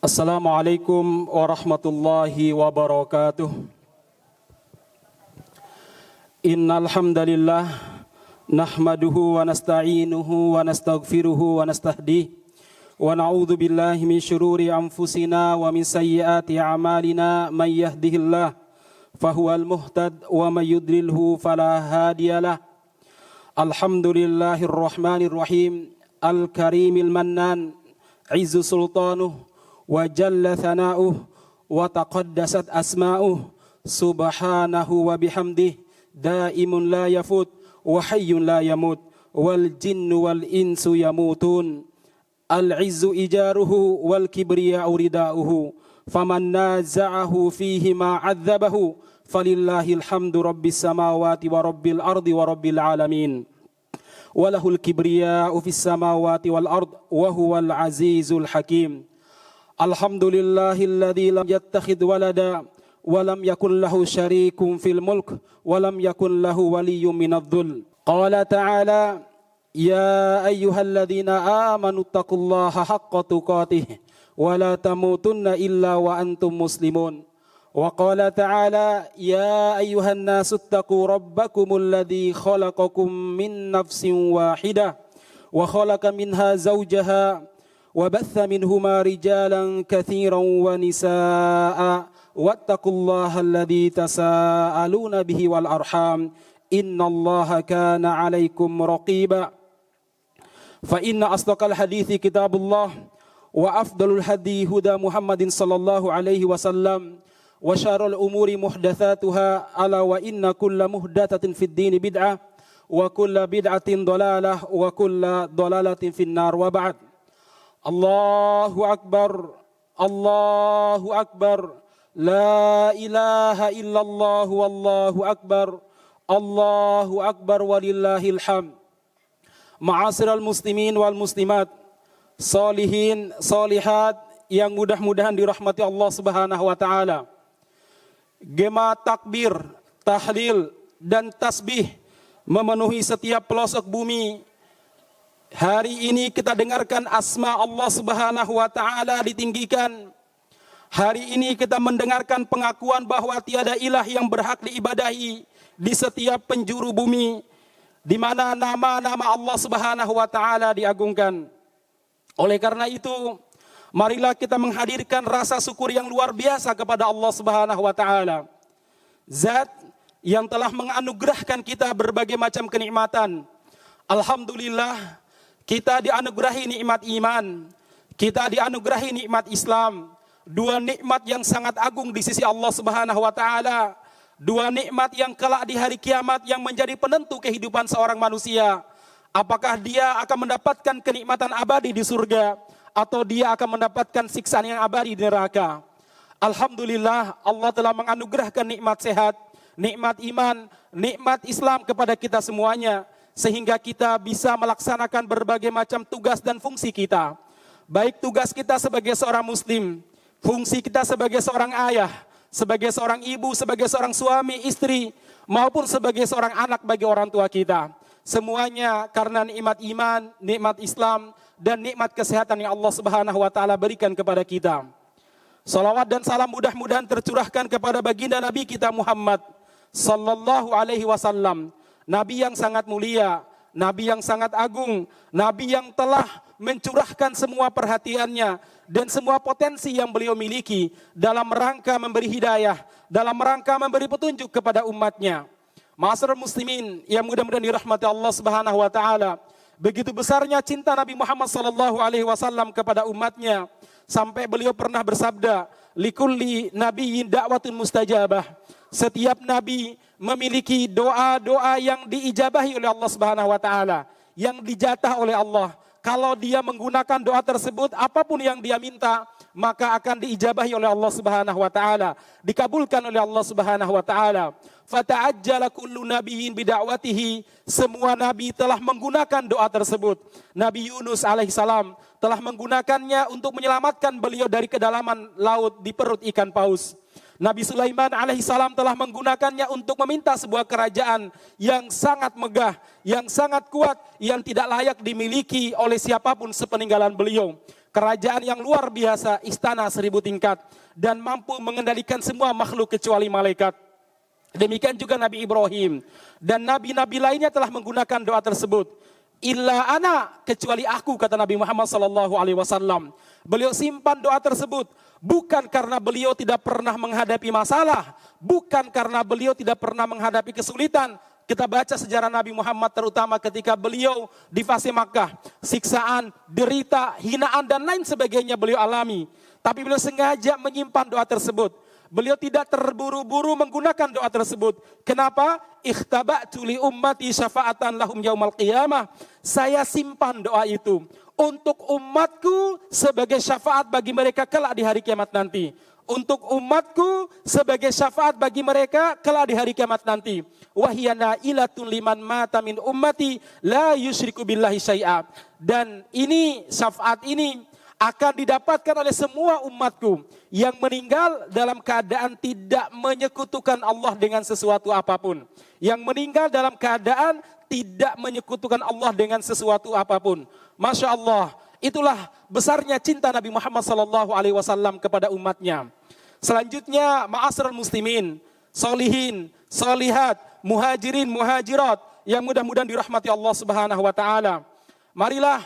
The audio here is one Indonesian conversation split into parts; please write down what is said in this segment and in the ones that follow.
Assalamualaikum warahmatullahi wabarakatuh. Innal hamdalillah nahmaduhu wa nasta'inuhu wa nastaghfiruhu wa nastahdihi wa na'udzu billahi min syururi anfusina wa min sayyiati a'malina may yahdihillah fahuwal muhtad wa may yudlilhu fala hadiyalah. Alhamdulillahirrahmanirrahim al-karimil mannan 'izzu sultanuh wa jalla thana'uh wa taqaddasat asma'uh subhanahu wa bihamdih daimun la yafut wa hayyun la yamut wal jinnu wal insu yamutun al izzu ijaruhu wal kibriya'u rida'uhu faman naza'ahu fihi ma 'adzabahu falillahil hamdu rabbis samawati wa rabbil ardi wa rabbil alamin walahul kibriya'u fis samawati wal ard wa huwal azizul hakim. Alhamdulillahilladzi lam yattakhidh walada wa lam yakun lahu syarikun fil mulk wa lam yakun lahu waliyyun minadh-dhul. Qala ta'ala ya ayyuhalladzina amanu taqullaha haqqa tuqatih wa la tamutunna illa wa antum muslimun. Wa qala ta'ala ya ayyuhan nasu taqu rabbakumul ladzi khalaqakum min nafsin wahidah wa khalaqa minha zawjaha وبث منهما رجالا كثيرا ونساء واتقوا الله الذي تساءلون به والأرحام إن الله كان عليكم رقيبا فإن أصدق الحديث كتاب الله وأفضل الهدي هدى محمد صلى الله عليه وسلم وشر الأمور محدثاتها ألا وإن كل محدثة في الدين بدعة وكل بدعة ضلالة وكل ضلالة في النار وبعد. Allahu Akbar, Allahu Akbar, La ilaha illallah, Wallahu Akbar, Allahu Akbar walillahil hamd. Ma'asyiral muslimin wal muslimat, salihin, salihat yang mudah-mudahan dirahmati Allah Subhanahu wa taala. Gema takbir, tahlil dan tasbih memenuhi setiap pelosok bumi. Hari ini kita dengarkan asma Allah Subhanahu wa taala ditinggikan. Hari ini kita mendengarkan pengakuan bahwa tiada ilah yang berhak diibadahi di setiap penjuru bumi, di mana nama-nama Allah Subhanahu wa taala diagungkan. Oleh karena itu, marilah kita menghadirkan rasa syukur yang luar biasa kepada Allah Subhanahu wa taala. Zat yang telah menganugerahkan kita berbagai macam kenikmatan. Alhamdulillah, kita dianugerahi nikmat iman, kita dianugerahi nikmat Islam, dua nikmat yang sangat agung di sisi Allah Subhanahu wa taala, dua nikmat yang kelak di hari kiamat yang menjadi penentu kehidupan seorang manusia. Apakah dia akan mendapatkan kenikmatan abadi di surga atau dia akan mendapatkan siksaan yang abadi di neraka. Alhamdulillah, Allah telah menganugerahkan nikmat sehat, nikmat iman, nikmat Islam kepada kita semuanya, sehingga kita bisa melaksanakan berbagai macam tugas dan fungsi kita. Baik tugas kita sebagai seorang muslim, fungsi kita sebagai seorang ayah, sebagai seorang ibu, sebagai seorang suami, istri, maupun sebagai seorang anak bagi orang tua kita. Semuanya karena nikmat iman, nikmat Islam, dan nikmat kesehatan yang Allah Subhanahu wa taala berikan kepada kita. Salawat dan salam mudah-mudahan tercurahkan kepada baginda Nabi kita Muhammad sallallahu alaihi wasallam. Nabi yang sangat mulia, Nabi yang sangat agung, Nabi yang telah mencurahkan semua perhatiannya dan semua potensi yang beliau miliki dalam rangka memberi hidayah, dalam rangka memberi petunjuk kepada umatnya. Ma'asyiral muslimin yang mudah-mudahan dirahmati Allah Subhanahu wa taala, begitu besarnya cinta Nabi Muhammad sallallahu alaihi wasallam kepada umatnya sampai beliau pernah bersabda, likulli nabiyyin da'watun mustajabah. Setiap nabi memiliki doa-doa yang diijabahi oleh Allah Subhanahu wa taala, yang dijatah oleh Allah. Kalau dia menggunakan doa tersebut, apapun yang dia minta, maka akan diijabahi oleh Allah Subhanahu wa taala, dikabulkan oleh Allah Subhanahu wa taala. Fata'ajjala kullu nabiyyin bida'watihi. Semua nabi telah menggunakan doa tersebut. Nabi Yunus alaihissalam telah menggunakannya untuk menyelamatkan beliau dari kedalaman laut di perut ikan paus. Nabi Sulaiman alaihissalam telah menggunakannya untuk meminta sebuah kerajaan yang sangat megah, yang sangat kuat, yang tidak layak dimiliki oleh siapapun sepeninggalan beliau. Kerajaan yang luar biasa, istana 1000 tingkat, dan mampu mengendalikan semua makhluk kecuali malaikat. Demikian juga Nabi Ibrahim dan nabi-nabi lainnya telah menggunakan doa tersebut. Illa ana, kecuali aku, kata Nabi Muhammad SAW. Beliau simpan doa tersebut bukan karena beliau tidak pernah menghadapi masalah, bukan karena beliau tidak pernah menghadapi kesulitan. Kita baca sejarah Nabi Muhammad terutama ketika beliau di fase Makkah, siksaan, derita, hinaan dan lain sebagainya beliau alami. Tapi beliau sengaja menyimpan doa tersebut. Beliau tidak terburu-buru menggunakan doa tersebut. Kenapa? Ikhtaba'tu li ummati syafa'atan lahum yaumal qiyamah. Saya simpan doa itu untuk umatku sebagai syafaat bagi mereka kelak di hari kiamat nanti. Untuk umatku sebagai syafaat bagi mereka kelak di hari kiamat nanti. Wahyana ilatun liman mata min ummati la yusyriku billahi syai'a. Dan ini syafaat ini akan didapatkan oleh semua umatku yang meninggal dalam keadaan tidak menyekutukan Allah dengan sesuatu apapun. Yang meninggal dalam keadaan tidak menyekutukan Allah dengan sesuatu apapun. Masya Allah, itulah besarnya cinta Nabi Muhammad SAW kepada umatnya. Selanjutnya, ma'asyiral muslimin, solihin, solihat, muhajirin, muhajirat, yang mudah-mudahan dirahmati Allah Subhanahu wa Ta'ala. Marilah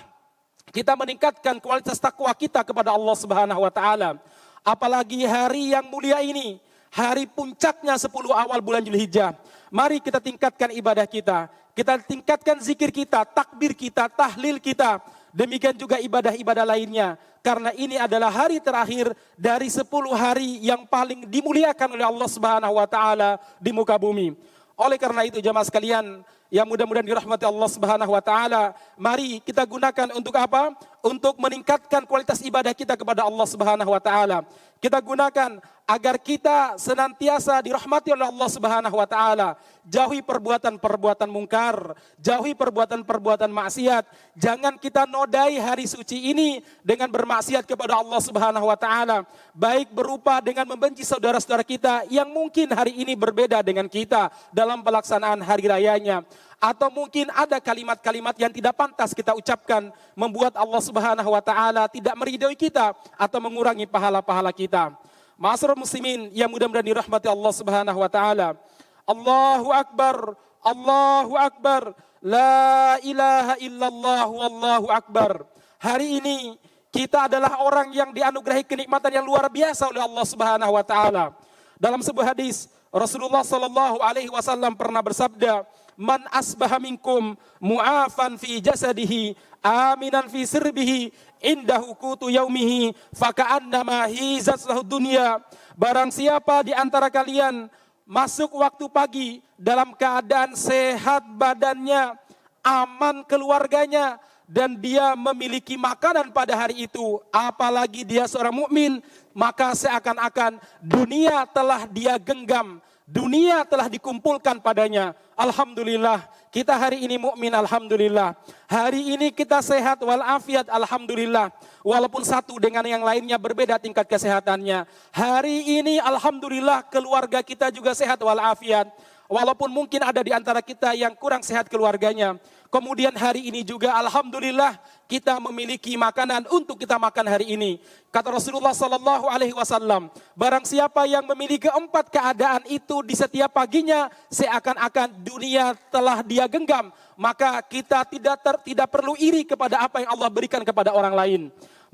kita meningkatkan kualitas takwa kita kepada Allah Subhanahu wa Ta'ala. Apalagi hari yang mulia ini, hari puncaknya 10 awal bulan Zulhijjah. Mari kita tingkatkan ibadah kita, kita tingkatkan zikir kita, takbir kita, tahlil kita. Demikian juga ibadah-ibadah lainnya. Karena ini adalah hari terakhir dari 10 hari yang paling dimuliakan oleh Allah Subhanahu wa Ta'ala di muka bumi. Oleh karena itu jamaah sekalian, yang mudah-mudahan dirahmati Allah Subhanahu wa Ta'ala, mari kita gunakan untuk apa? Untuk meningkatkan kualitas ibadah kita kepada Allah Subhanahu wa Ta'ala. Kita gunakan agar kita senantiasa dirahmati oleh Allah Subhanahu wa Ta'ala. Jauhi perbuatan-perbuatan mungkar, jauhi perbuatan-perbuatan maksiat. Jangan kita nodai hari suci ini dengan bermaksiat kepada Allah Subhanahu wa Ta'ala. Baik berupa dengan membenci saudara-saudara kita yang mungkin hari ini berbeda dengan kita dalam pelaksanaan hari rayanya. Atau mungkin ada kalimat-kalimat yang tidak pantas kita ucapkan, membuat Allah Subhanahu wa Ta'ala tidak meridhoi kita atau mengurangi pahala-pahala kita. Ma'asyiral muslimin yang mudah-mudahan dirahmati Allah Subhanahu wa Ta'ala. Allahu Akbar, Allahu Akbar, la ilaha illallah, wallahu akbar. Hari ini kita adalah orang yang dianugerahi kenikmatan yang luar biasa oleh Allah Subhanahu wa Ta'ala. Dalam sebuah hadis, Rasulullah sallallahu alaihi wasallam pernah bersabda, "Man asbaha minkum mu'afan fi jasadihi, aminan fi sirbihi, indahu qutu yaumihi, faka'annama hizat lahu dunya." Barang siapa di antara kalian masuk waktu pagi dalam keadaan sehat badannya, aman keluarganya, dan dia memiliki makanan pada hari itu, apalagi dia seorang mukmin, maka seakan-akan dunia telah dia genggam, dunia telah dikumpulkan padanya. Alhamdulillah, kita hari ini mukmin, alhamdulillah. Hari ini kita sehat walafiat, alhamdulillah. Walaupun satu dengan yang lainnya berbeda tingkat kesehatannya. Hari ini alhamdulillah keluarga kita juga sehat walafiat. Walaupun mungkin ada di antara kita yang kurang sehat keluarganya. Kemudian hari ini juga alhamdulillah kita memiliki makanan untuk kita makan hari ini. Kata Rasulullah sallallahu alaihi wasallam, barang siapa yang memiliki 4 keadaan itu di setiap paginya, seakan-akan dunia telah dia genggam, maka kita tidak perlu iri kepada apa yang Allah berikan kepada orang lain.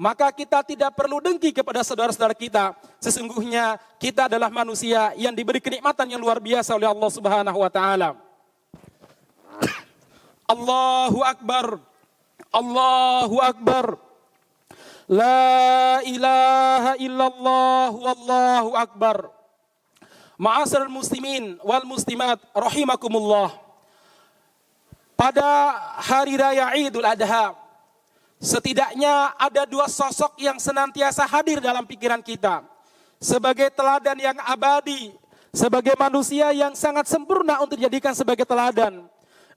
Maka kita tidak perlu dengki kepada saudara-saudara kita. Sesungguhnya kita adalah manusia yang diberi kenikmatan yang luar biasa oleh Allah Subhanahu wa Ta'ala. Allahu Akbar, Allahu Akbar, la ilaha illallah, wallahu akbar. Ma'asyiral muslimin wal muslimat rahimakumullah. Pada hari raya Idul Adha, setidaknya ada 2 sosok yang senantiasa hadir dalam pikiran kita. Sebagai teladan yang abadi, sebagai manusia yang sangat sempurna untuk dijadikan sebagai teladan.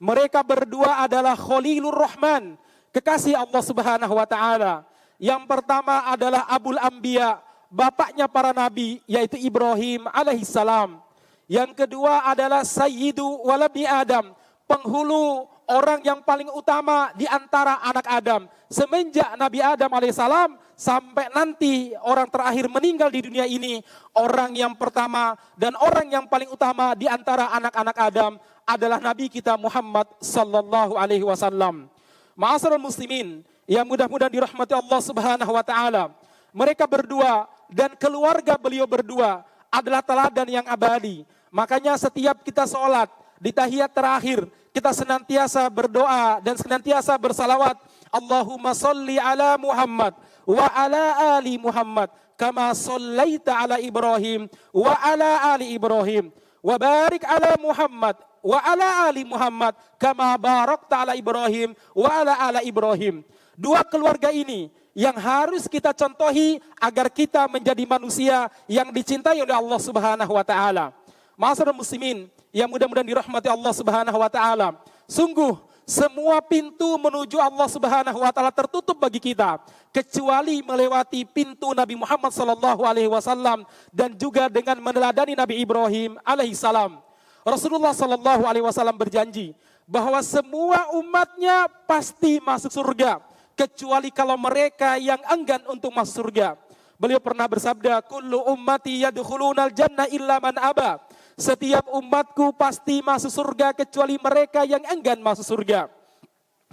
Mereka berdua adalah Khalilur Rahman, kekasih Allah Subhanahu wa Ta'ala. Yang pertama adalah Abul Anbiya, bapaknya para nabi, yaitu Ibrahim alaihissalam. Yang kedua adalah sayyidu waladi Adam, penghulu orang yang paling utama di antara anak Adam. Semenjak Nabi Adam alaihissalam sampai nanti orang terakhir meninggal di dunia ini, orang yang pertama dan orang yang paling utama di antara anak-anak Adam adalah Nabi kita Muhammad sallallahu alaihi wasallam. Ma'asyiral muslimin, yang mudah-mudahan dirahmati Allah Subhanahu wa taala. Mereka berdua dan keluarga beliau berdua adalah teladan yang abadi. Makanya setiap kita sholat di tahiyat terakhir, kita senantiasa berdoa dan senantiasa bersalawat. Allahumma salli ala Muhammad wa ala ali Muhammad kama sallaita ala Ibrahim wa ala ali Ibrahim wa barik ala Muhammad wa ala ali Muhammad kama barakta ala Ibrahim wa ala ali Ibrahim. Dua keluarga ini yang harus kita contohi agar kita menjadi manusia yang dicintai oleh Allah Subhanahu wa taala. Ma'asyiral muslimin yang mudah-mudahan dirahmati Allah Subhanahu wa taala. Sungguh semua pintu menuju Allah Subhanahu wa taala tertutup bagi kita kecuali melewati pintu Nabi Muhammad sallallahu alaihi wasallam dan juga dengan meneladani Nabi Ibrahim alaihi salam. Rasulullah sallallahu alaihi wasallam berjanji bahwa semua umatnya pasti masuk surga kecuali kalau mereka yang enggan untuk masuk surga. Beliau pernah bersabda, kullu ummati yadkhulunal jannah illa man aba. Setiap umatku pasti masuk surga kecuali mereka yang enggan masuk surga.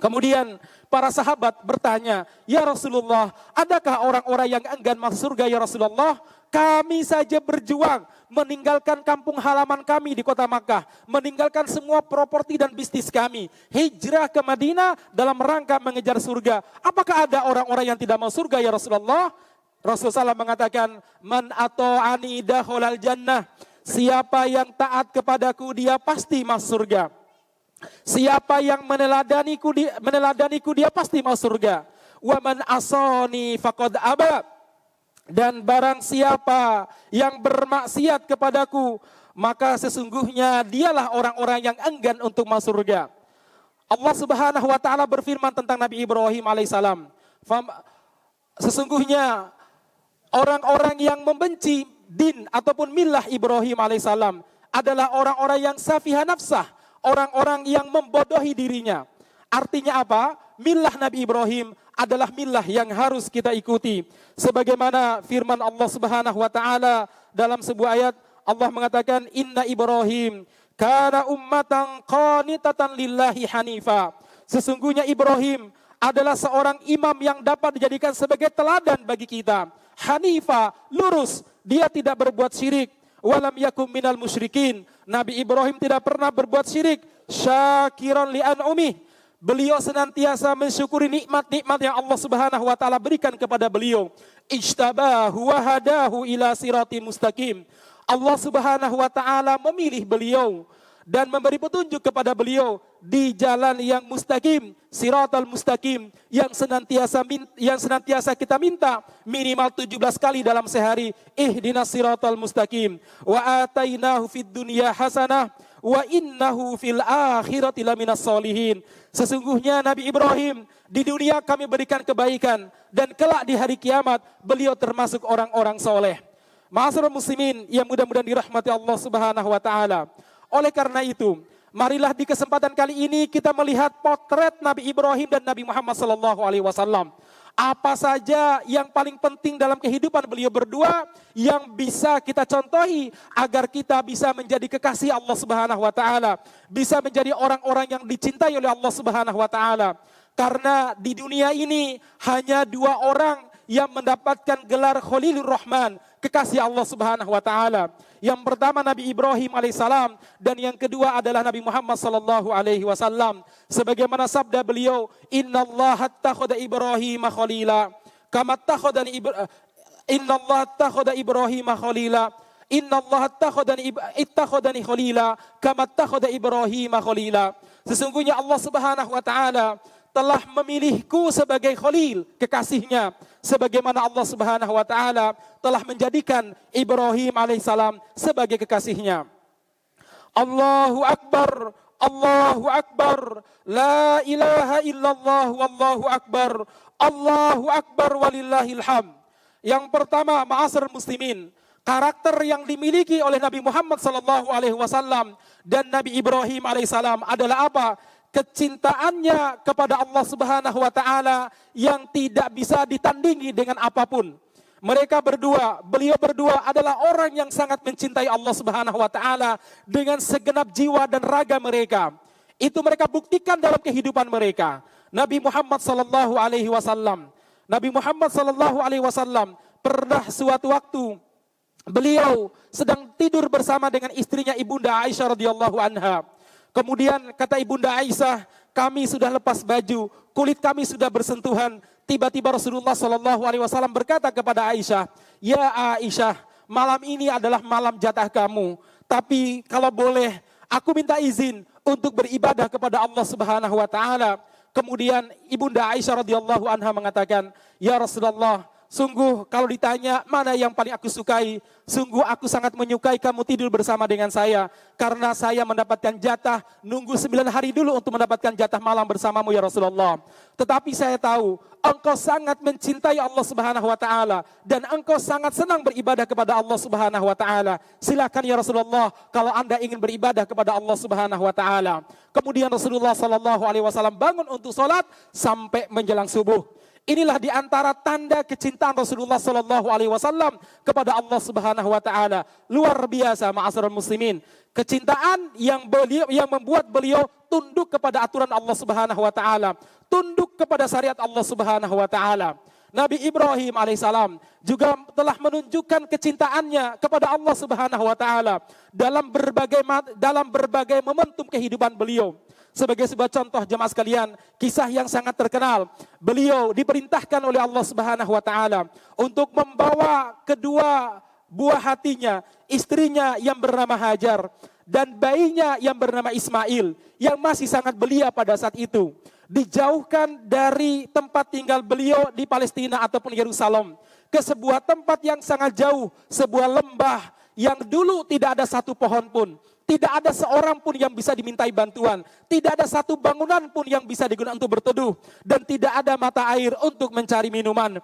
Kemudian para sahabat bertanya, ya Rasulullah, adakah orang-orang yang enggan masuk surga ya Rasulullah? Kami saja berjuang meninggalkan kampung halaman kami di kota Makkah, meninggalkan semua properti dan bisnis kami, hijrah ke Madinah dalam rangka mengejar surga. Apakah ada orang-orang yang tidak masuk surga ya Rasulullah? Rasulullah mengatakan, man ata'ani dakhalal jannah. Siapa yang taat kepadaku dia pasti masuk surga. Siapa yang meneladaniku dia pasti masuk surga. Wa man asani faqad aba. Dan barang siapa yang bermaksiat kepadaku, maka sesungguhnya dialah orang-orang yang enggan untuk masuk surga. Allah Subhanahu wa taala berfirman tentang Nabi Ibrahim alaihissalam. Sesungguhnya orang-orang yang membenci din ataupun milah Ibrahim alaihissalam adalah orang-orang yang safihah nafsah, orang-orang yang membodohi dirinya. Artinya apa? Milah Nabi Ibrahim adalah milah yang harus kita ikuti. Sebagaimana firman Allah Subhanahu wa taala dalam sebuah ayat, Allah mengatakan inna Ibrahim kana ummatan qanitatan lillahi hanifa. Sesungguhnya Ibrahim adalah seorang imam yang dapat dijadikan sebagai teladan bagi kita. Hanifa, lurus, dia tidak berbuat syirik. Walam yakum minal musyrikin. Nabi Ibrahim tidak pernah berbuat syirik. Syakiran li an'umih. Beliau senantiasa mensyukuri nikmat-nikmat yang Allah Subhanahu wa taala berikan kepada beliau. Ijtabahu wa hadahu ila siratim mustaqim. Allah Subhanahu wa taala memilih beliau dan memberi petunjuk kepada beliau di jalan yang mustaqim, siratal mustaqim, yang senantiasa kita minta minimal 17 kali dalam sehari. Ihdinas siratal mustaqim wa atainahu fid dunya hasanah wa innahu fil akhirati laminas solihin. Sesungguhnya Nabi Ibrahim di dunia kami berikan kebaikan dan kelak di hari kiamat beliau termasuk orang-orang soleh. Ma'asyiral muslimin yang mudah-mudahan dirahmati Allah Subhanahu wa taala. Oleh karena itu, marilah di kesempatan kali ini kita melihat potret Nabi Ibrahim dan Nabi Muhammad sallallahu alaihi wasallam. Apa saja yang paling penting dalam kehidupan beliau berdua yang bisa kita contohi agar kita bisa menjadi kekasih Allah Subhanahu wa taala, bisa menjadi orang-orang yang dicintai oleh Allah Subhanahu wa taala. Karena di dunia ini hanya dua orang yang mendapatkan gelar Khalilur Rahman, kekasih Allah Subhanahu wa taala. Yang pertama Nabi Ibrahim alaihissalam dan yang kedua adalah Nabi Muhammad sallallahu alaihi wasallam. Sebagaimana sabda beliau, "Innallaha attakhadha Ibrahim khalila, kama attakhadani Innallaha attakhadha Ibrahim khalila. Innallaha ittakhadani khalila, kama attakhadha Ibrahim khalila." Sesungguhnya Allah Subhanahu wa taala telah memilihku sebagai khalil, kekasihnya, sebagaimana Allah Subhanahu wa taala telah menjadikan Ibrahim alaihissalam sebagai kekasihnya. Allahu akbar, Allahu akbar, la ilaha illallah wallahu akbar, Allahu akbar walillahil hamd. Yang pertama, ma'asyiral muslimin, karakter yang dimiliki oleh Nabi Muhammad SAW dan Nabi Ibrahim alaihissalam adalah apa? Kecintaannya kepada Allah Subhanahu wa taala yang tidak bisa ditandingi dengan apapun. Beliau berdua adalah orang yang sangat mencintai Allah Subhanahu wa taala dengan segenap jiwa dan raga mereka. Itu mereka buktikan dalam kehidupan mereka. Nabi Muhammad sallallahu alaihi wasallam pernah suatu waktu beliau sedang tidur bersama dengan istrinya Ibunda Aisyah radhiyallahu anha. Kemudian kata Ibunda Aisyah, kami sudah lepas baju, kulit kami sudah bersentuhan. Tiba-tiba Rasulullah sallallahu alaihi wasallam berkata kepada Aisyah, "Ya Aisyah, malam ini adalah malam jatah kamu. Tapi kalau boleh, aku minta izin untuk beribadah kepada Allah Subhanahu wa taala." Kemudian Ibunda Aisyah radhiyallahu anha mengatakan, "Ya Rasulullah, sungguh kalau ditanya mana yang paling aku sukai, sungguh aku sangat menyukai kamu tidur bersama dengan saya. Karena saya mendapatkan jatah, nunggu 9 hari dulu untuk mendapatkan jatah malam bersamamu ya Rasulullah. Tetapi saya tahu, engkau sangat mencintai Allah Subhanahu wa taala dan engkau sangat senang beribadah kepada Allah Subhanahu wa taala. Silakan ya Rasulullah kalau Anda ingin beribadah kepada Allah Subhanahu wa taala." Kemudian Rasulullah sallallahu alaihi wasallam bangun untuk salat sampai menjelang subuh. Inilah di antara tanda kecintaan Rasulullah sallallahu alaihi wasallam kepada Allah Subhanahu wa taala. Luar biasa ma'asyiral muslimin. Kecintaan yang membuat beliau tunduk kepada aturan Allah Subhanahu wa taala, tunduk kepada syariat Allah Subhanahu wa taala. Nabi Ibrahim alaihissalam juga telah menunjukkan kecintaannya kepada Allah Subhanahu wa taala dalam berbagai momentum kehidupan beliau. Sebagai sebuah contoh jemaah sekalian, kisah yang sangat terkenal. Beliau diperintahkan oleh Allah Subhanahu wa taala untuk membawa kedua buah hatinya, istrinya yang bernama Hajar dan bayinya yang bernama Ismail yang masih sangat belia pada saat itu, dijauhkan dari tempat tinggal beliau di Palestina ataupun Yerusalem ke sebuah tempat yang sangat jauh, sebuah lembah yang dulu tidak ada satu pohon pun. Tidak ada seorang pun yang bisa dimintai bantuan. Tidak ada satu bangunan pun yang bisa digunakan untuk berteduh. Dan tidak ada mata air untuk mencari minuman.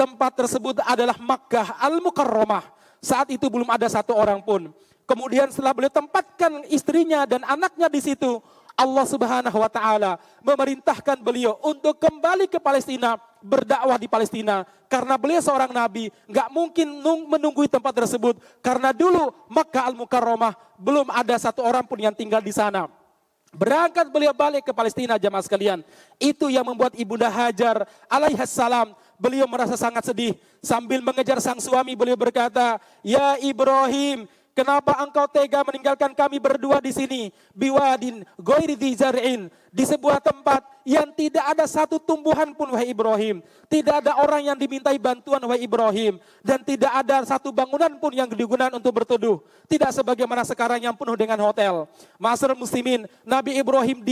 Tempat tersebut adalah Makkah Al-Mukarramah. Saat itu belum ada satu orang pun. Kemudian setelah beliau tempatkan istrinya dan anaknya di situ, Allah Subhanahu wa taala memerintahkan beliau untuk kembali ke Palestina, berdakwah di Palestina. Karena beliau seorang nabi, nggak mungkin menunggui tempat tersebut. Karena dulu Makkah Al-Mukarramah belum ada satu orang pun yang tinggal di sana. Berangkat beliau balik ke Palestina jamaah sekalian. Itu yang membuat Ibunda Hajar alaihissalam beliau merasa sangat sedih. Sambil mengejar sang suami beliau berkata, "Ya Ibrahim, kenapa engkau tega meninggalkan kami berdua di sini? Biwadin ghairi dzi zar'in, di sebuah tempat yang tidak ada satu tumbuhan pun wahai Ibrahim. Tidak ada orang yang dimintai bantuan wahai Ibrahim. Dan tidak ada satu bangunan pun yang digunakan untuk berteduh. Tidak sebagaimana sekarang yang penuh dengan hotel." Ma'asyiral muslimin, Nabi Ibrahim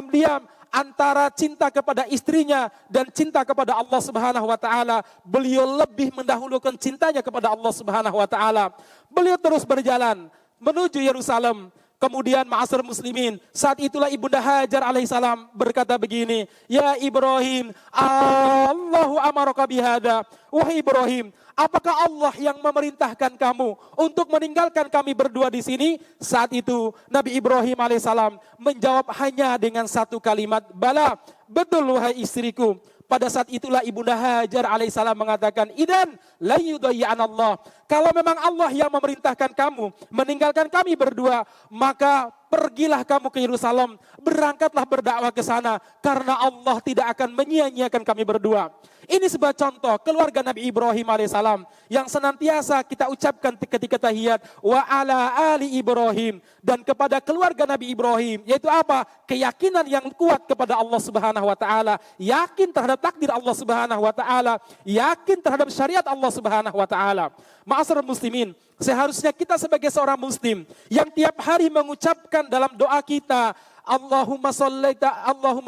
diam antara cinta kepada istrinya dan cinta kepada Allah Subhanahu wa taala. Beliau lebih mendahulukan cintanya kepada Allah Subhanahu wa taala. Beliau terus berjalan menuju Yerusalem. Kemudian ma'asyiral muslimin, saat itulah Ibunda Hajar alaihissalam berkata begini, "Ya Ibrahim, Allahu amaraka bihada." Wahai Ibrahim, apakah Allah yang memerintahkan kamu untuk meninggalkan kami berdua di sini? Saat itu Nabi Ibrahim alaihissalam menjawab hanya dengan satu kalimat, "Bala, betul wahai istriku." Pada saat itulah Ibunda Hajar alaihissalam mengatakan, "Idan la yudayyi'an Allah." Kalau memang Allah yang memerintahkan kamu meninggalkan kami berdua, maka pergilah kamu ke Yerusalem, berangkatlah berdakwah ke sana, karena Allah tidak akan menyia-nyiakan kami berdua. Ini sebuah contoh keluarga Nabi Ibrahim alaihissalam yang senantiasa kita ucapkan ketika tahiyat, wa ala ali Ibrahim, dan kepada keluarga Nabi Ibrahim, yaitu apa? Keyakinan yang kuat kepada Allah Subhanahu wa taala, yakin terhadap takdir Allah Subhanahu wa taala, yakin terhadap syariat Allah Subhanahu wa taala. Ma'asyiral muslimin, seharusnya kita sebagai seorang muslim yang tiap hari mengucapkan dalam doa kita, Allahumma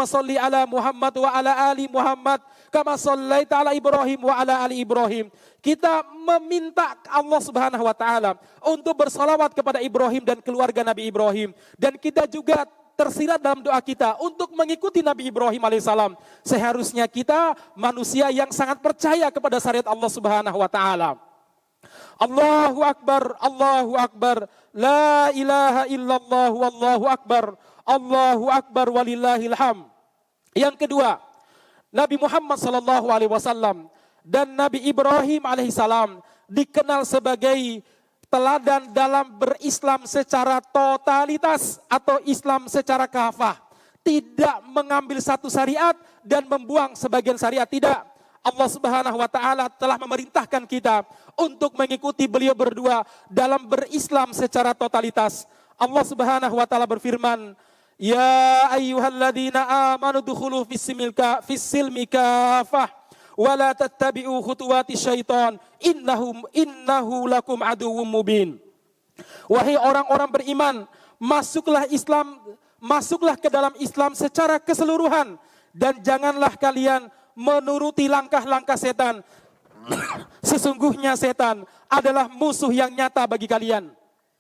salli ala Muhammad wa ala ali Muhammad kama sallaita ala Ibrahim wa ala ali Ibrahim. Kita meminta Allah Subhanahu wa taala untuk bersalawat kepada Ibrahim dan keluarga Nabi Ibrahim, dan kita juga tersirat dalam doa kita untuk mengikuti Nabi Ibrahim alaihissalam. Seharusnya kita manusia yang sangat percaya kepada syariat Allah Subhanahu wa taala. Allahu Akbar, Allahu Akbar, la ilaha illallah, wallahu akbar, Allahu Akbar walillahil hamd. Yang kedua, Nabi Muhammad sallallahu alaihi wasallam dan Nabi Ibrahim alaihissalam dikenal sebagai teladan dalam berislam secara totalitas atau Islam secara kafah. Tidak mengambil satu syariat dan membuang sebagian syariat, tidak. Allah Subhanahu wa taala telah memerintahkan kita untuk mengikuti beliau berdua dalam berislam secara totalitas. Allah Subhanahu wa taala berfirman, "Ya ayyuhalladzina amanu dukhulu fis-silmi kafah wa la tattabi'u khutuwati syaitan innahu lakum aduwwum mubin." Wahai orang-orang beriman, masuklah ke dalam Islam secara keseluruhan dan janganlah kalian menuruti langkah-langkah setan. Sesungguhnya setan adalah musuh yang nyata bagi kalian.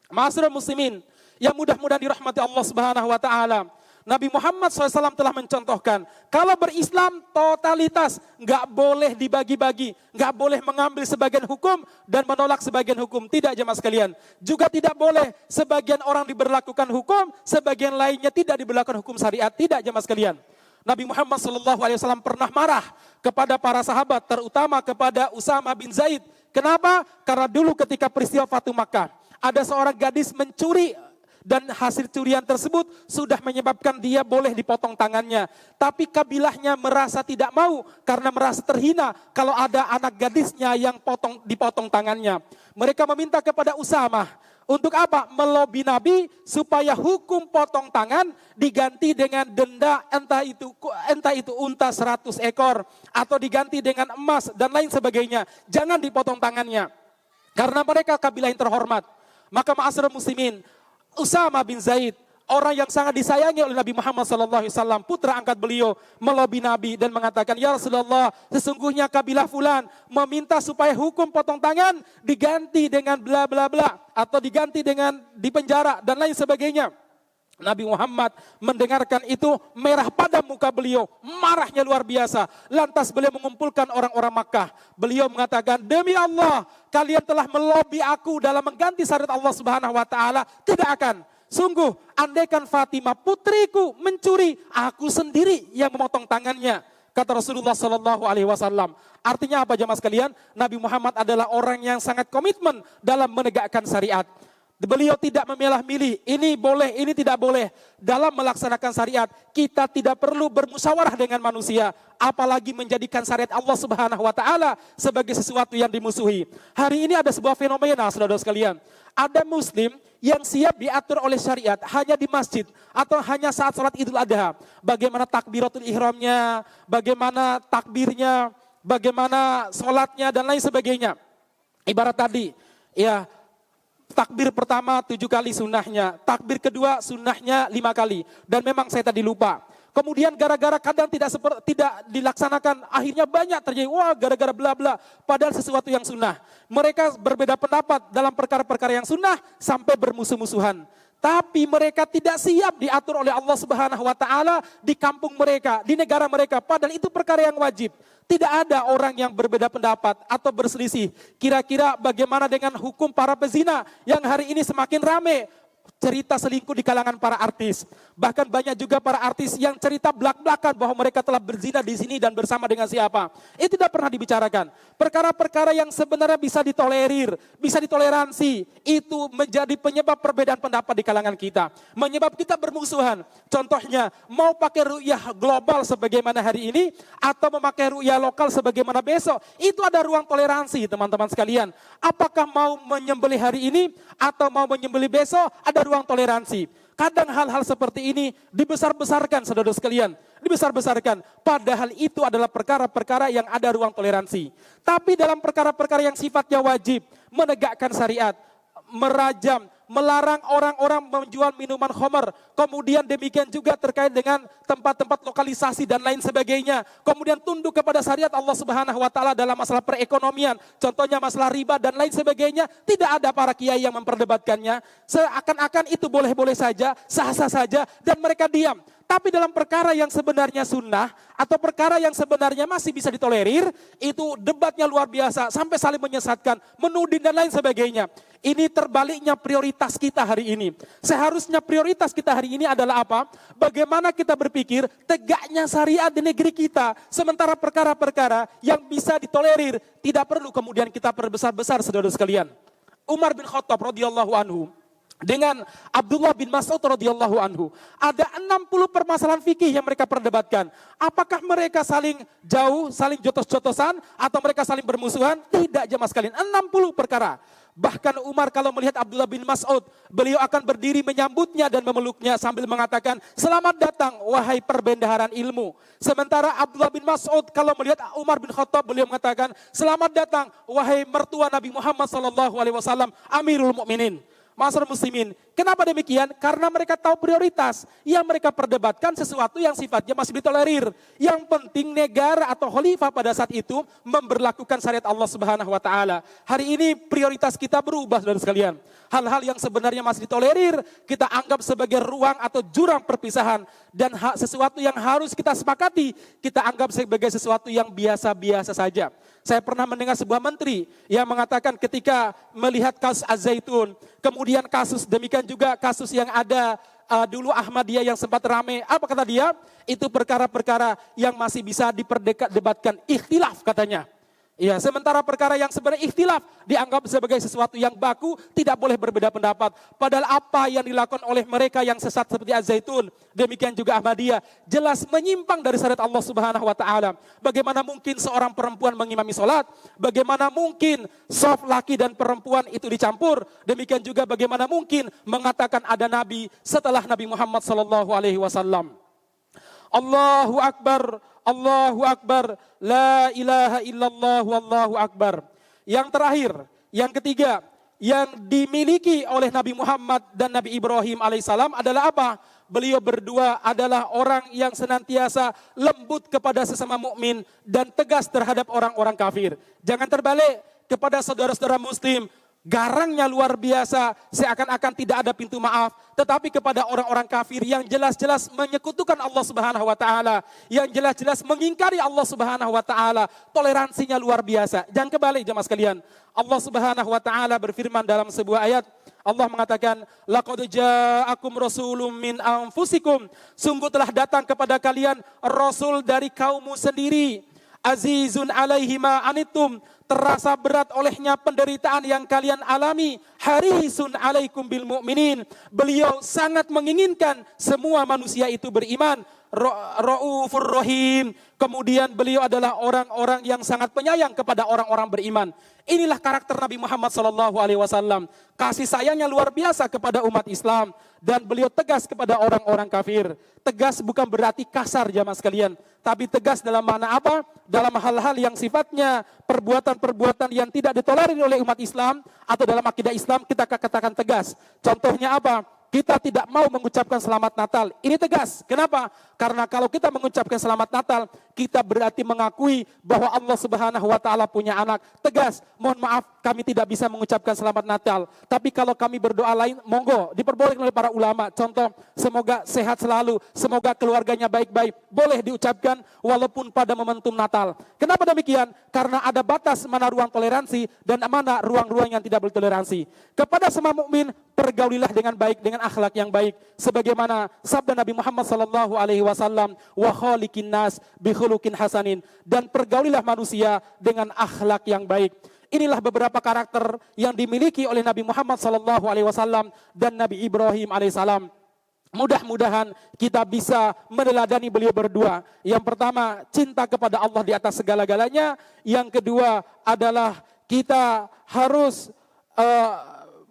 Ma'asyiral muslimin yang mudah-mudahan dirahmati Allah Subhanahu wa taala. Nabi Muhammad SAW telah mencontohkan, kalau berislam totalitas, nggak boleh dibagi-bagi, nggak boleh mengambil sebagian hukum dan menolak sebagian hukum. Tidak, jemaah sekalian. Juga tidak boleh sebagian orang diberlakukan hukum, sebagian lainnya tidak diberlakukan hukum syariat. Tidak, jemaah sekalian. Nabi Muhammad SAW pernah marah kepada para sahabat, terutama kepada Usama bin Zaid. Kenapa? Karena dulu ketika peristiwa Fatu Makkah, ada seorang gadis mencuri dan hasil curian tersebut sudah menyebabkan dia boleh dipotong tangannya. Tapi kabilahnya merasa tidak mau karena merasa terhina kalau ada anak gadisnya yang dipotong tangannya. Mereka meminta kepada Usama. Untuk apa? Melobi Nabi supaya hukum potong tangan diganti dengan denda, entah itu unta 100 ekor atau diganti dengan emas dan lain sebagainya. Jangan dipotong tangannya. Karena mereka kabilah yang terhormat. Maka ma'asyiral muslimin, Usama bin Zaid, orang yang sangat disayangi oleh Nabi Muhammad SAW, putra angkat beliau, melobi Nabi dan mengatakan, "Ya Rasulullah, sesungguhnya kabilah fulan meminta supaya hukum potong tangan diganti dengan bla bla bla atau diganti dengan dipenjara dan lain sebagainya." Nabi Muhammad mendengarkan itu, merah pada muka beliau, marahnya luar biasa. Lantas beliau mengumpulkan orang-orang Makkah. Beliau mengatakan, "Demi Allah, kalian telah melobi aku dalam mengganti syariat Allah Subhanahu wa taala. Tidak akan. Sungguh, andaikan Fatimah putriku mencuri, aku sendiri yang memotong tangannya." Kata Rasulullah Sallallahu Alaihi Wasallam. Artinya apa, jemaah sekalian? Nabi Muhammad adalah orang yang sangat komitmen dalam menegakkan syariat. Beliau tidak memilah-milih, ini boleh, ini tidak boleh. Dalam melaksanakan syariat, kita tidak perlu bermusyawarah dengan manusia, apalagi menjadikan syariat Allah Subhanahu wa taala sebagai sesuatu yang dimusuhi. Hari ini ada sebuah fenomena, saudara sekalian. Ada muslim yang siap diatur oleh syariat hanya di masjid atau hanya saat sholat Idul Adha. Bagaimana takbiratul ihramnya, bagaimana takbirnya, bagaimana sholatnya dan lain sebagainya. Ibarat tadi, ya, takbir pertama 7 kali sunnahnya, takbir kedua sunnahnya 5 kali. Dan memang saya tadi lupa. Kemudian gara-gara kadang tidak dilaksanakan, akhirnya banyak terjadi, wah gara-gara bla bla, padahal sesuatu yang sunnah. Mereka berbeda pendapat dalam perkara-perkara yang sunnah sampai bermusuh-musuhan. Tapi mereka tidak siap diatur oleh Allah Subhanahu wa taala di kampung mereka, di negara mereka, padahal itu perkara yang wajib. Tidak ada orang yang berbeda pendapat atau berselisih. Kira-kira bagaimana dengan hukum para pezina yang hari ini semakin ramai? Cerita selingkuh di kalangan para artis. Bahkan banyak juga para artis yang cerita belak-belakan bahwa mereka telah berzina di sini dan bersama dengan siapa. Itu tidak pernah dibicarakan. Perkara-perkara yang sebenarnya bisa ditolerir, bisa ditoleransi, itu menjadi penyebab perbedaan pendapat di kalangan kita. Menyebab kita bermusuhan. Contohnya, mau pakai ru'yah global sebagaimana hari ini, atau memakai ru'yah lokal sebagaimana besok. Itu ada ruang toleransi, teman-teman sekalian. Apakah mau menyembelih hari ini, atau mau menyembelih besok, ada ruang toleransi. Kadang hal-hal seperti ini dibesar-besarkan, saudara sekalian. Dibesar-besarkan. Padahal itu adalah perkara-perkara yang ada ruang toleransi. Tapi dalam perkara-perkara yang sifatnya wajib, menegakkan syariat, merajam, melarang orang-orang menjual minuman khamar. Kemudian demikian juga terkait dengan tempat-tempat lokalisasi dan lain sebagainya. Kemudian tunduk kepada syariat Allah Subhanahu wa taala dalam masalah perekonomian, contohnya masalah riba dan lain sebagainya. Tidak ada para kiai yang memperdebatkannya. Seakan-akan itu boleh-boleh saja, sah-sah saja, dan mereka diam. Tapi dalam perkara yang sebenarnya sunnah atau perkara yang sebenarnya masih bisa ditolerir, itu debatnya luar biasa sampai saling menyesatkan, menuding dan lain sebagainya. Ini terbaliknya prioritas kita hari ini. Seharusnya prioritas kita hari ini adalah apa? Bagaimana kita berpikir tegaknya syariat di negeri kita. Sementara perkara-perkara yang bisa ditolerir tidak perlu kemudian kita perbesar-besar, saudara sekalian. Umar bin Khattab radhiyallahu anhu dengan Abdullah bin Mas'ud radhiyallahu anhu, ada 60 permasalahan fikih yang mereka perdebatkan. Apakah mereka saling jauh, saling jotos-jotosan, atau mereka saling bermusuhan? Tidak jemaah sekalian, 60 perkara. Bahkan Umar kalau melihat Abdullah bin Mas'ud, beliau akan berdiri menyambutnya dan memeluknya sambil mengatakan, "Selamat datang wahai perbendaharaan ilmu." Sementara Abdullah bin Mas'ud kalau melihat Umar bin Khattab, beliau mengatakan, "Selamat datang wahai mertua Nabi Muhammad SAW, Amirul Mukminin." Masyarakat muslimin, kenapa demikian? Karena mereka tahu prioritas. Yang mereka perdebatkan sesuatu yang sifatnya masih ditolerir. Yang penting negara atau khalifah pada saat itu memberlakukan syariat Allah Subhanahu wa taala. Hari ini prioritas kita berubah, saudara sekalian. Hal-hal yang sebenarnya masih ditolerir, kita anggap sebagai ruang atau jurang perpisahan. Dan sesuatu yang harus kita sepakati, kita anggap sebagai sesuatu yang biasa-biasa saja. Saya pernah mendengar sebuah menteri yang mengatakan ketika melihat kasus Az-Zaitun, kemudian kasus demikian juga kasus yang ada dulu Ahmadiyah yang sempat ramai. Apa kata dia? Itu perkara-perkara yang masih bisa diperdebatkan, ikhtilaf katanya. Ya, sementara perkara yang sebenarnya ikhtilaf dianggap sebagai sesuatu yang baku, tidak boleh berbeda pendapat. Padahal apa yang dilakukan oleh mereka yang sesat seperti Az-Zaitun, demikian juga Ahmadiyah, jelas menyimpang dari syariat Allah Subhanahu wa taala. Bagaimana mungkin seorang perempuan mengimami salat? Bagaimana mungkin shaf laki dan perempuan itu dicampur? Demikian juga bagaimana mungkin mengatakan ada nabi setelah Nabi Muhammad sallallahu alaihi wasallam? Allahu Akbar, Allahu Akbar, la ilaha illallah, wallahu akbar. Yang terakhir, yang ketiga, yang dimiliki oleh Nabi Muhammad dan Nabi Ibrahim alaihissalam adalah apa? Beliau berdua adalah orang yang senantiasa lembut kepada sesama mukmin dan tegas terhadap orang-orang kafir. Jangan terbalik kepada saudara-saudara muslim. Garangnya luar biasa, seakan-akan tidak ada pintu maaf. Tetapi kepada orang-orang kafir yang jelas-jelas menyekutukan Allah Subhanahu wa taala, yang jelas-jelas mengingkari Allah Subhanahu wa taala, toleransinya luar biasa. Jangan kebalik jemaah sekalian. Allah Subhanahu wa taala berfirman dalam sebuah ayat, Allah mengatakan, "Laqad ja'akum rasulun min anfusikum." Sungguh telah datang kepada kalian rasul dari kaummu sendiri. Azizun alaihi ma anittum, terasa berat olehnya penderitaan yang kalian alami. Harisun alaikum bil mu'minin, beliau sangat menginginkan semua manusia itu beriman. Raufur rahim, kemudian beliau adalah orang-orang yang sangat penyayang kepada orang-orang beriman. Inilah karakter Nabi Muhammad SAW. Kasih sayangnya luar biasa kepada umat Islam. Dan beliau tegas kepada orang-orang kafir. Tegas bukan berarti kasar jamaah sekalian. Tapi tegas dalam mana apa? Dalam hal-hal yang sifatnya perbuatan-perbuatan yang tidak ditolerir oleh umat Islam. Atau dalam akidah Islam kita katakan tegas. Contohnya apa? Kita tidak mau mengucapkan selamat Natal. Ini tegas. Kenapa? Karena kalau kita mengucapkan selamat Natal, kita berarti mengakui bahwa Allah Subhanahu wa taala punya anak. Tegas. Mohon maaf, kami tidak bisa mengucapkan selamat Natal. Tapi kalau kami berdoa lain, monggo diperbolehkan oleh para ulama. Contoh, semoga sehat selalu, semoga keluarganya baik-baik. Boleh diucapkan walaupun pada momentum Natal. Kenapa demikian? Karena ada batas mana ruang toleransi dan mana ruang-ruang yang tidak bertoleransi. Kepada semua mukmin, pergaulilah dengan baik, dengan akhlak yang baik, sebagaimana sabda Nabi Muhammad sallallahu alaihi wasallam, wa khaliqin nas bi khuluqin hasanin, dan pergaulilah manusia dengan akhlak yang baik. Inilah beberapa karakter yang dimiliki oleh Nabi Muhammad sallallahu alaihi wasallam dan Nabi Ibrahim alaihissalam. Mudah-mudahan kita bisa meneladani beliau berdua. Yang pertama, cinta kepada Allah di atas segala-galanya. Yang kedua adalah kita harus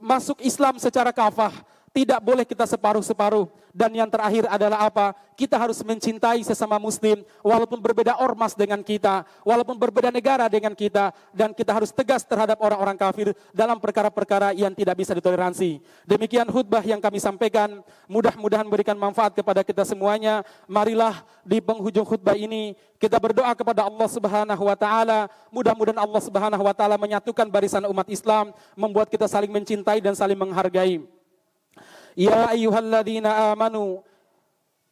masuk Islam secara kafah. Tidak boleh kita separuh-separuh. Dan yang terakhir adalah apa? Kita harus mencintai sesama muslim, walaupun berbeda ormas dengan kita, walaupun berbeda negara dengan kita, dan kita harus tegas terhadap orang-orang kafir dalam perkara-perkara yang tidak bisa ditoleransi. Demikian khutbah yang kami sampaikan, mudah-mudahan memberikan manfaat kepada kita semuanya. Marilah di penghujung khutbah ini kita berdoa kepada Allah Subhanahu wa taala, mudah-mudahan Allah Subhanahu wa taala menyatukan barisan umat Islam, membuat kita saling mencintai dan saling menghargai. Ya ayyuhalladzina amanu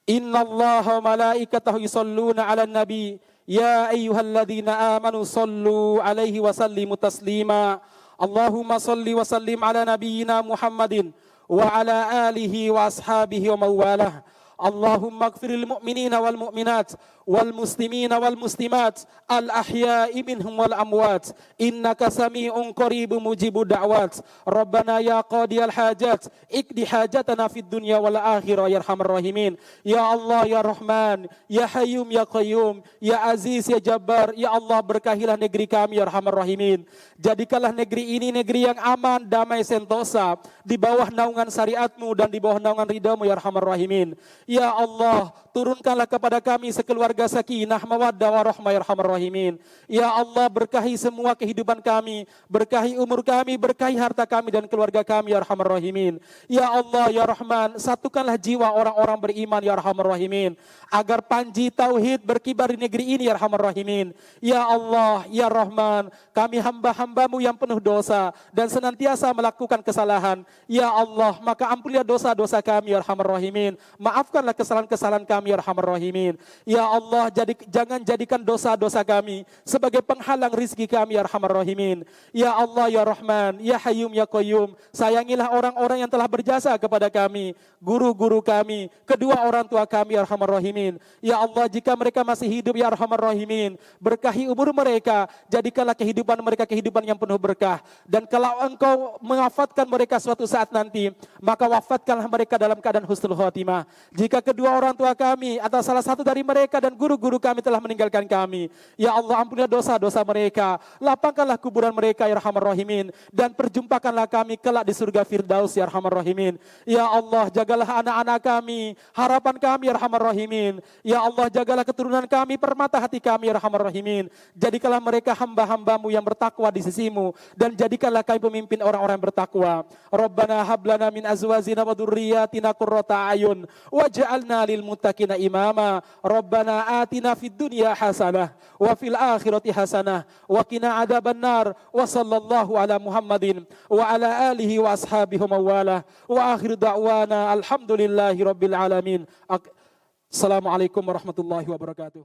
innallaha wa malaikatahu yusholluna 'alan nabi ya ayyuhalladzina amanu shallu 'alaihi wa sallimu taslima. Allahumma shalli wa sallim 'ala nabiyyina Muhammadin wa 'ala alihi wa ashabihi wa mawalah. Allahumma ighfiril mu'minina wal mu'minat wal muslimina wal muslimat al ahya'i minhum wal amwat innaka sami'un qaribun mujibud da'wat. Rabbana ya qadiyal hajat ikdi hajatana fid dunya wal akhirah ya arhamar rahimin. Ya Allah ya Rahman ya Hayyum ya Qayyum ya Aziz ya Jabbar, ya Allah berkahilah negeri kami ya arhamar rahimin. Jadikanlah negeri ini negeri yang aman, damai, sentosa, di bawah naungan syariatmu dan di bawah naungan ridhamu ya arhamar rahimin. Ya Allah, turunkanlah kepada kami sekeluarga sakinah, mawaddah, warahmah ya arhamar rahimin. Ya Allah, berkahi semua kehidupan kami, berkahi umur kami, berkahi harta kami dan keluarga kami ya arhamar rahimin. Ya Allah, ya Rahman, satukanlah jiwa orang-orang beriman ya arhamar rahimin, agar panji tauhid berkibar di negeri ini ya arhamar rahimin. Ya Allah, ya Rahman, kami hamba-hambamu yang penuh dosa dan senantiasa melakukan kesalahan. Ya Allah, maka ampunilah dosa-dosa kami ya arhamar rahimin. Maafkanlah kesalahan-kesalahan kami ya arhamar rahimin. Ya Allah, jangan jadikan dosa-dosa kami sebagai penghalang rizki kami ya arhamar rahimin. Ya Allah, ya Rahman, ya Hayyum, ya Qayyum, sayangilah orang-orang yang telah berjasa kepada kami, guru-guru kami, kedua orang tua kami ya arhamar rahimin. Ya Allah, jika mereka masih hidup ya arhamar rahimin, berkahi umur mereka, jadikanlah kehidupan mereka kehidupan yang penuh berkah. Dan kalau Engkau mewafatkan mereka suatu saat nanti, maka wafatkanlah mereka dalam keadaan husnul khotimah. Jika kedua orang tua kami atau salah satu dari mereka dan guru-guru kami telah meninggalkan kami, ya Allah ampunilah dosa-dosa mereka, lapangkanlah kuburan mereka ya arhamar rahimin, dan perjumpakanlah kami kelak di surga Firdaus ya arhamar rahimin. Ya Allah, jagalah anak-anak kami, harapan kami ya arhamar rahimin. Ya Allah, jagalah keturunan kami, permata hati kami ya arhamar rahimin. Jadikanlah mereka hamba-hambamu yang bertakwa di sisimu, dan jadikanlah kami pemimpin orang-orang yang bertakwa. Rabbana hablana min azwajina wa dzurriyyatina qurrata a'yun waj'alna lil muttaqina imama. Rabbana atina fid dunya hasanah wa fil akhirati hasanah wa qina adzabannar. Wa sallallahu ala Muhammadin wa ala alihi wa ashabihi wa mawalah. Wa akhiru da'wana alhamdulillahi rabbil alamin. Assalamualaikum warahmatullahi wabarakatuh.